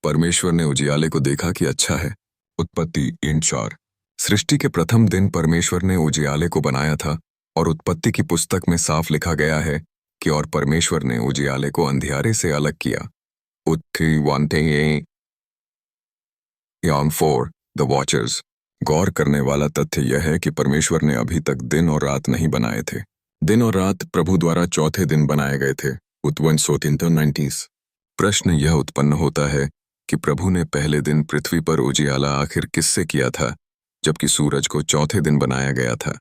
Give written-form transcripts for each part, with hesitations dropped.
परमेश्वर ने उजियाले को देखा कि अच्छा है। उत्पत्ति 3:4। सृष्टि के प्रथम दिन परमेश्वर ने उजियाले को बनाया था और उत्पत्ति की पुस्तक में साफ लिखा गया है कि और परमेश्वर ने उजियाले को अंधियारे से अलग किया। उत्थी 1:4 द वॉचर्स। गौर करने वाला तथ्य यह है कि परमेश्वर ने अभी तक दिन और रात नहीं बनाए थे। दिन और रात प्रभु द्वारा चौथे दिन बनाए गए थे। उत्पत्ति 19:90। प्रश्न यह उत्पन्न होता है कि प्रभु ने पहले दिन पृथ्वी पर उजियाला आखिर किससे किया था, जबकि सूरज को चौथे दिन बनाया गया था।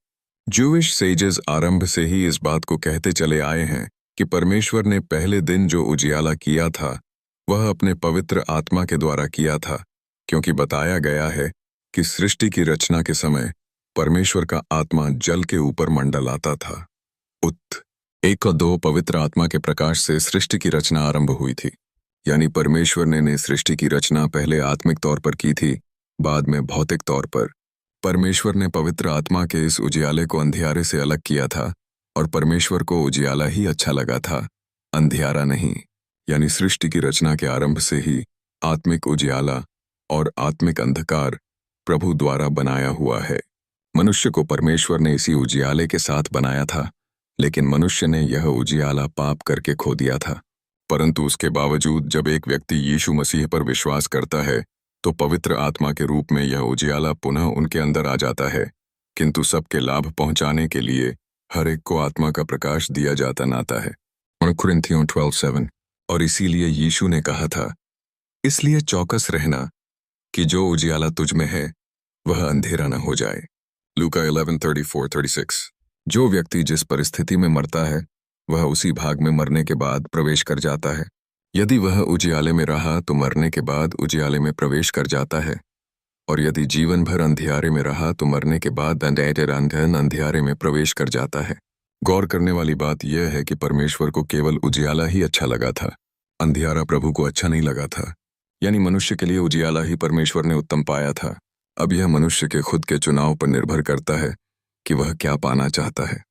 जूविश सेजेस आरंभ से ही इस बात को कहते चले आए हैं कि परमेश्वर ने पहले दिन जो उजियाला किया था वह अपने पवित्र आत्मा के द्वारा किया था, क्योंकि बताया गया है कि सृष्टि की रचना के समय परमेश्वर का आत्मा जल के ऊपर मंडलाता था। 1 और 2 पवित्र आत्मा के प्रकाश से सृष्टि की रचना आरंभ हुई थी। यानी परमेश्वर ने सृष्टि की रचना पहले आत्मिक तौर पर की थी, बाद में भौतिक तौर पर। परमेश्वर ने पवित्र आत्मा के इस उजियाले को अंधियारे से अलग किया था और परमेश्वर को उजियाला ही अच्छा लगा था, अंधियारा नहीं। यानी सृष्टि की रचना के आरंभ से ही आत्मिक उजियाला और आत्मिक अंधकार प्रभु द्वारा बनाया हुआ है। मनुष्य को परमेश्वर ने इसी उजियाले के साथ बनाया था, लेकिन मनुष्य ने यह उजियाला पाप करके खो दिया था। परंतु उसके बावजूद जब एक व्यक्ति यीशु मसीह पर विश्वास करता है तो पवित्र आत्मा के रूप में यह उजियाला पुनः उनके अंदर आ जाता है, किंतु सबके लाभ पहुंचाने के लिए हर एक को आत्मा का प्रकाश दिया जाता नाता है। 1 कुरिन्थियों 12:7। और इसीलिए यीशु ने कहा था, इसलिए चौकस रहना कि जो उजियाला तुझ में है वह अंधेरा न हो जाए। लूका 11:34-36। जो व्यक्ति जिस परिस्थिति में मरता है वह उसी भाग में मरने के बाद प्रवेश कर जाता है। यदि वह उजियाले में रहा तो मरने के बाद उजियाले में प्रवेश कर जाता है, और यदि जीवन भर अंधियारे में रहा तो मरने के बाद अंधियारे में प्रवेश कर जाता है। गौर करने वाली बात यह है कि परमेश्वर को केवल उजियाला ही अच्छा लगा था, अंधियारा प्रभु को अच्छा नहीं लगा था। यानी मनुष्य के लिए उजियाला ही परमेश्वर ने उत्तम पाया था। अब यह मनुष्य के खुद के चुनाव पर निर्भर करता है कि वह क्या पाना चाहता है।